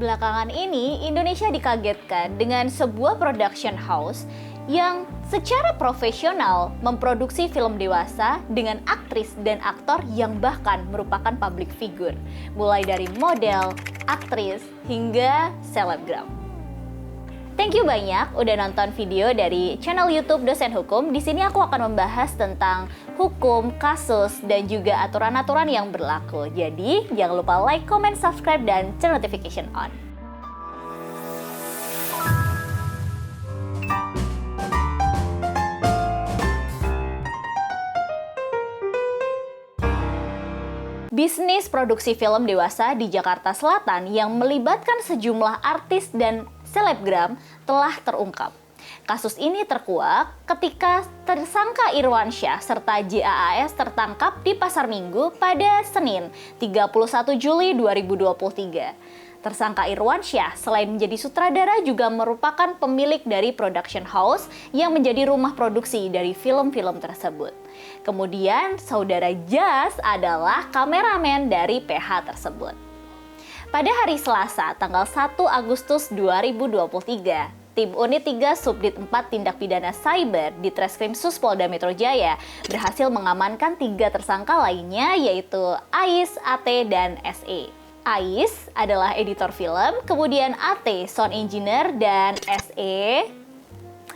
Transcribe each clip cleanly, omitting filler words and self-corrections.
Belakangan ini, Indonesia dikagetkan dengan sebuah production house yang secara profesional memproduksi film dewasa dengan aktris dan aktor yang bahkan merupakan public figure, mulai dari model, aktris, hingga selebgram. Thank you banyak udah nonton video dari channel YouTube Dosen Hukum. Di sini aku akan membahas tentang hukum, kasus, dan juga aturan-aturan yang berlaku. Jadi, jangan lupa like, comment, subscribe, dan turn notification on. Bisnis produksi film dewasa di Jakarta Selatan yang melibatkan sejumlah artis dan selebgram telah terungkap. Kasus ini terkuak ketika tersangka Irwansyah serta JAAS tertangkap di Pasar Minggu pada Senin 31 Juli 2023. Tersangka Irwansyah selain menjadi sutradara juga merupakan pemilik dari production house yang menjadi rumah produksi dari film-film tersebut. Kemudian saudara Jas adalah kameramen dari PH tersebut. Pada hari Selasa, tanggal 1 Agustus 2023, Tim Unit 3 Subdit 4 Tindak Pidana Cyber di Treskrim Sus Polda Metro Jaya berhasil mengamankan 3 tersangka lainnya, yaitu Ais, AT, dan SE. Ais adalah editor film, kemudian AT sound engineer, dan SE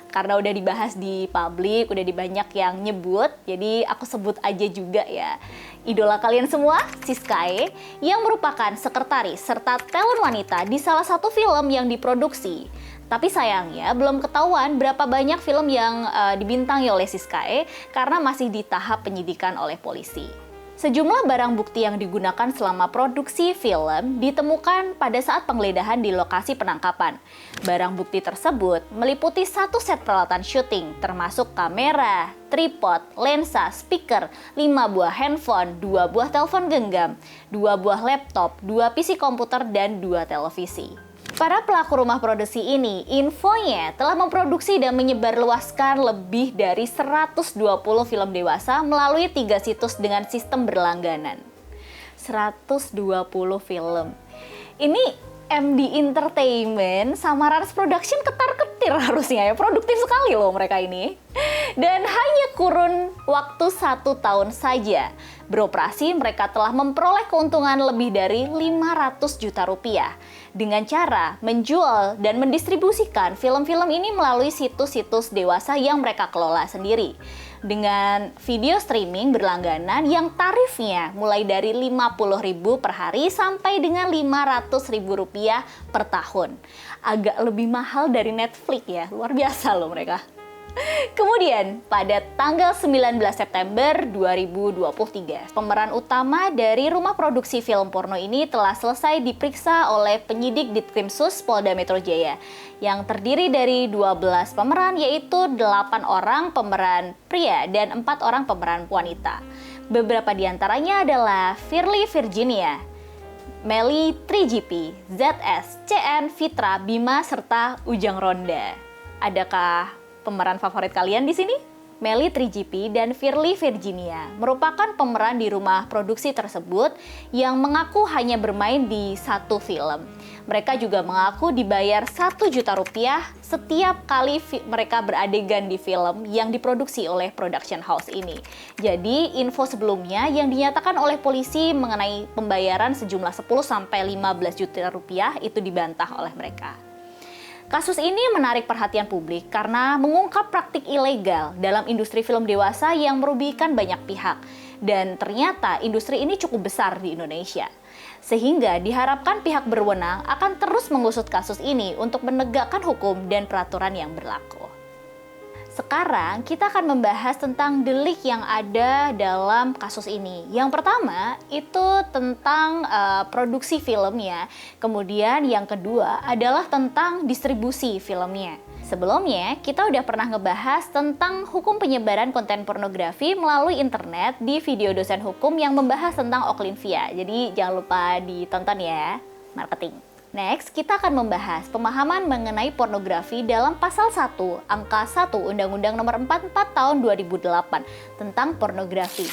karena udah dibahas di publik, udah banyak yang nyebut, jadi aku sebut aja juga ya. Idola kalian semua, Siskae, yang merupakan sekretaris serta talent wanita di salah satu film yang diproduksi. Tapi sayangnya belum ketahuan berapa banyak film yang dibintangi oleh Siskae karena masih di tahap penyidikan oleh polisi. Sejumlah barang bukti yang digunakan selama produksi film ditemukan pada saat penggeledahan di lokasi penangkapan. Barang bukti tersebut meliputi 1 set peralatan syuting, termasuk kamera, tripod, lensa, speaker, 5 buah handphone, 2 buah telepon genggam, 2 buah laptop, 2 PC komputer, dan 2 televisi. Para pelaku rumah produksi ini infonya telah memproduksi dan menyebarluaskan lebih dari 120 film dewasa melalui 3 situs dengan sistem berlangganan. 120 film. Ini MD Entertainment sama Rans Production ketar-ketir harusnya ya. Produktif sekali loh mereka ini. Dan hanya kurun waktu 1 tahun saja beroperasi, mereka telah memperoleh keuntungan lebih dari 500 juta rupiah dengan cara menjual dan mendistribusikan film-film ini melalui situs-situs dewasa yang mereka kelola sendiri. Dengan video streaming berlangganan yang tarifnya mulai dari 50.000 per hari sampai dengan 500.000 rupiah per tahun. Agak lebih mahal dari Netflix ya, luar biasa loh mereka. Kemudian, pada tanggal 19 September 2023, pemeran utama dari rumah produksi film porno ini telah selesai diperiksa oleh penyidik Ditkrimsus Polda Metro Jaya yang terdiri dari 12 pemeran, yaitu 8 orang pemeran pria dan 4 orang pemeran wanita. Beberapa di antaranya adalah Firly Virginia, Melly 3GP, ZS, CN, Fitra, Bima, serta Ujang Ronda. Adakah pemeran favorit kalian di sini? Melly 3GP dan Firly Virginia merupakan pemeran di rumah produksi tersebut yang mengaku hanya bermain di 1 film. Mereka juga mengaku dibayar 1 juta rupiah setiap kali mereka beradegan di film yang diproduksi oleh production house ini. Jadi, info sebelumnya yang dinyatakan oleh polisi mengenai pembayaran sejumlah 10-15 juta rupiah itu dibantah oleh mereka. Kasus ini menarik perhatian publik karena mengungkap praktik ilegal dalam industri film dewasa yang merugikan banyak pihak. Dan ternyata industri ini cukup besar di Indonesia. Sehingga diharapkan pihak berwenang akan terus mengusut kasus ini untuk menegakkan hukum dan peraturan yang berlaku. Sekarang kita akan membahas tentang delik yang ada dalam kasus ini. Yang pertama itu tentang produksi filmnya. Kemudian yang kedua adalah tentang distribusi filmnya. Sebelumnya kita udah pernah ngebahas tentang hukum penyebaran konten pornografi melalui internet di video Dosen Hukum yang membahas tentang Oklinvia. Jadi jangan lupa ditonton ya, marketing. Next, kita akan membahas pemahaman mengenai pornografi dalam pasal 1, angka 1 Undang-Undang Nomor 44 Tahun 2008 tentang pornografi.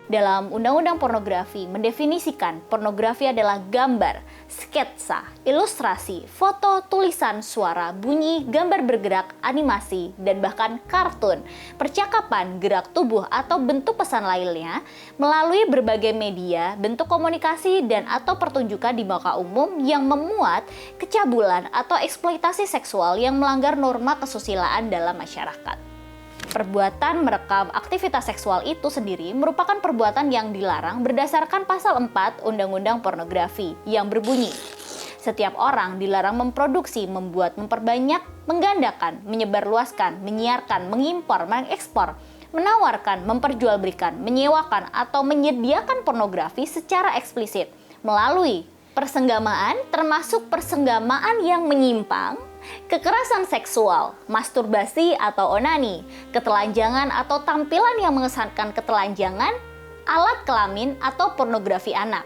Dalam Undang-Undang Pornografi mendefinisikan pornografi adalah gambar, sketsa, ilustrasi, foto, tulisan, suara, bunyi, gambar bergerak, animasi, dan bahkan kartun, percakapan, gerak tubuh, atau bentuk pesan lainnya melalui berbagai media, bentuk komunikasi, dan atau pertunjukan di muka umum yang memuat kecabulan atau eksploitasi seksual yang melanggar norma kesusilaan dalam masyarakat. Perbuatan merekam aktivitas seksual itu sendiri merupakan perbuatan yang dilarang berdasarkan pasal 4 Undang-Undang Pornografi yang berbunyi, setiap orang dilarang memproduksi, membuat, memperbanyak, menggandakan, menyebarluaskan, menyiarkan, mengimpor, mengekspor, menawarkan, memperjualbelikan, menyewakan, atau menyediakan pornografi secara eksplisit melalui persenggamaan, termasuk persenggamaan yang menyimpang, kekerasan seksual, masturbasi atau onani, ketelanjangan atau tampilan yang mengesankan ketelanjangan, alat kelamin atau pornografi anak.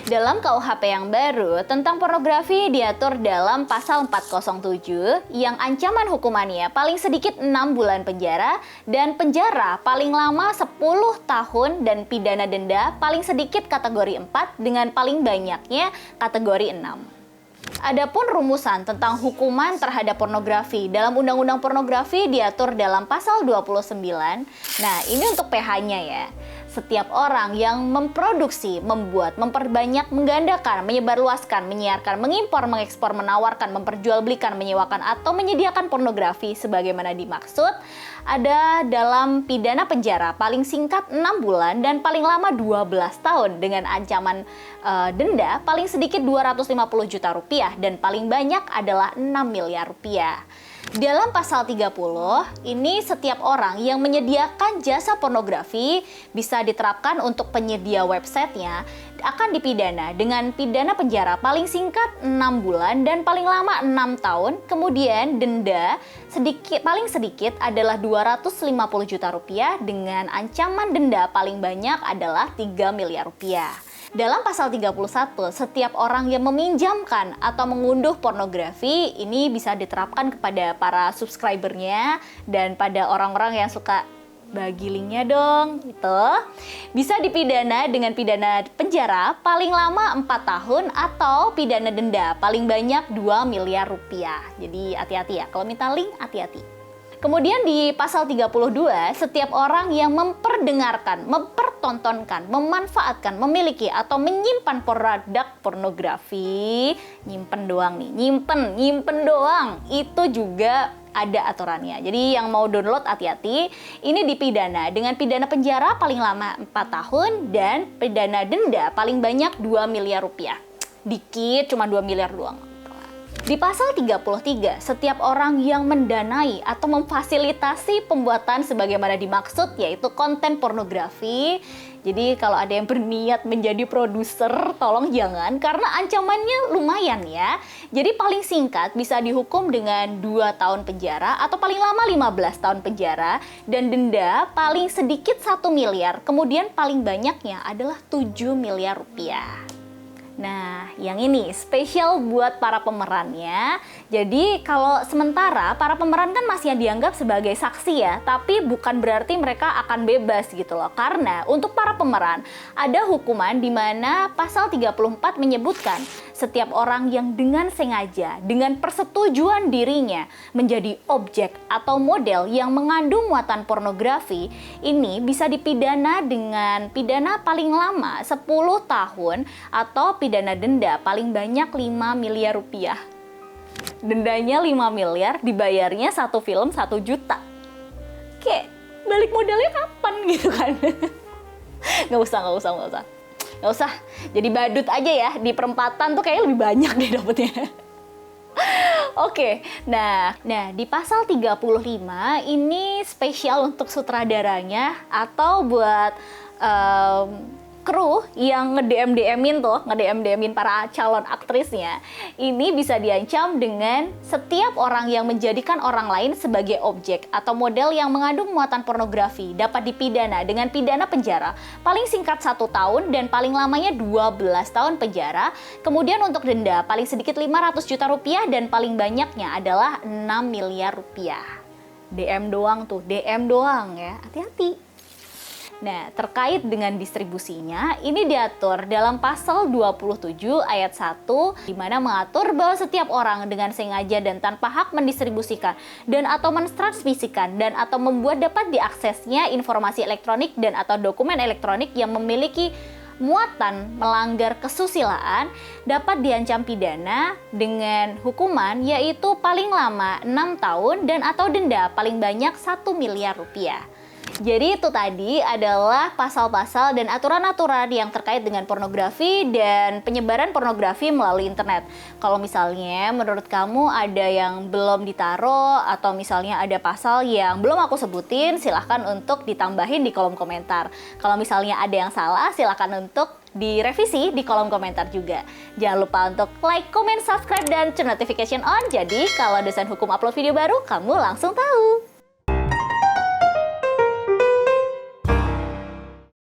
Dalam KUHP yang baru tentang pornografi diatur dalam pasal 407 yang ancaman hukumannya paling sedikit 6 bulan penjara dan penjara paling lama 10 tahun dan pidana denda paling sedikit kategori 4 dengan paling banyaknya kategori 6. Adapun rumusan tentang hukuman terhadap pornografi dalam Undang-Undang Pornografi diatur dalam pasal 29. Nah, ini untuk PH-nya ya. Setiap orang yang memproduksi, membuat, memperbanyak, menggandakan, menyebarluaskan, menyiarkan, mengimpor, mengekspor, menawarkan, memperjualbelikan, menyewakan, atau menyediakan pornografi sebagaimana dimaksud, ada dalam pidana penjara paling singkat 6 bulan dan paling lama 12 tahun dengan ancaman denda paling sedikit 250 juta rupiah dan paling banyak adalah 6 miliar rupiah. Dalam pasal 30, ini setiap orang yang menyediakan jasa pornografi bisa diterapkan untuk penyedia websitenya akan dipidana dengan pidana penjara paling singkat 6 bulan dan paling lama 6 tahun. Kemudian denda paling sedikit adalah 250 juta rupiah dengan ancaman denda paling banyak adalah 3 miliar rupiah. Dalam pasal 31, setiap orang yang meminjamkan atau mengunduh pornografi ini bisa diterapkan kepada para subscribernya dan pada orang-orang yang suka bagi linknya dong, gitu. Bisa dipidana dengan pidana penjara paling lama 4 tahun atau pidana denda paling banyak 2 miliar rupiah. Jadi hati-hati ya, kalau minta link hati-hati. Kemudian di pasal 32, setiap orang yang memperdengarkan, mempertontonkan, memanfaatkan, memiliki atau menyimpan produk pornografi, nyimpen doang nih, nyimpen doang, itu juga ada aturannya. Jadi yang mau download hati-hati, ini dipidana dengan pidana penjara paling lama 4 tahun dan pidana denda paling banyak 2 miliar rupiah. Dikit, cuma 2 miliar doang. Di pasal 33, setiap orang yang mendanai atau memfasilitasi pembuatan sebagaimana dimaksud yaitu konten pornografi. Jadi kalau ada yang berniat menjadi produser, tolong jangan karena ancamannya lumayan ya. Jadi paling singkat bisa dihukum dengan 2 tahun penjara atau paling lama 15 tahun penjara dan denda paling sedikit 1 miliar, kemudian paling banyaknya adalah 7 miliar rupiah. Nah, yang ini spesial buat para pemerannya. Jadi kalau sementara para pemeran kan masih dianggap sebagai saksi ya, tapi bukan berarti mereka akan bebas gitu loh. Karena untuk para pemeran ada hukuman di mana pasal 34 menyebutkan setiap orang yang dengan sengaja, dengan persetujuan dirinya menjadi objek atau model yang mengandung muatan pornografi, ini bisa dipidana dengan pidana paling lama 10 tahun atau pidana denda paling banyak 5 miliar rupiah. Dendanya 5 miliar, dibayarnya satu film 1 juta. Kayak balik modalnya kapan gitu kan? Nggak usah. Jadi badut aja ya, di perempatan tuh kayaknya lebih banyak deh dapetnya. Oke, nah di pasal 35 ini spesial untuk sutradaranya atau buat kru yang nge-DM-DMin para calon aktrisnya. Ini bisa diancam dengan setiap orang yang menjadikan orang lain sebagai objek atau model yang mengandung muatan pornografi dapat dipidana dengan pidana penjara paling singkat 1 tahun dan paling lamanya 12 tahun penjara. Kemudian untuk denda paling sedikit 500 juta rupiah dan paling banyaknya adalah 6 miliar rupiah. DM doang ya, hati-hati. Nah, terkait dengan distribusinya, ini diatur dalam pasal 27 ayat 1, di mana mengatur bahwa setiap orang dengan sengaja dan tanpa hak mendistribusikan dan atau mentransmisikan dan atau membuat dapat diaksesnya informasi elektronik dan atau dokumen elektronik yang memiliki muatan melanggar kesusilaan dapat diancam pidana dengan hukuman yaitu paling lama 6 tahun dan atau denda paling banyak 1 miliar rupiah. Jadi itu tadi adalah pasal-pasal dan aturan-aturan yang terkait dengan pornografi dan penyebaran pornografi melalui internet. Kalau misalnya menurut kamu ada yang belum ditaruh atau misalnya ada pasal yang belum aku sebutin, silahkan untuk ditambahin di kolom komentar. Kalau misalnya ada yang salah, silahkan untuk direvisi di kolom komentar juga. Jangan lupa untuk like, comment, subscribe, dan turn notification on. Jadi kalau dosen hukum upload video baru, kamu langsung tahu.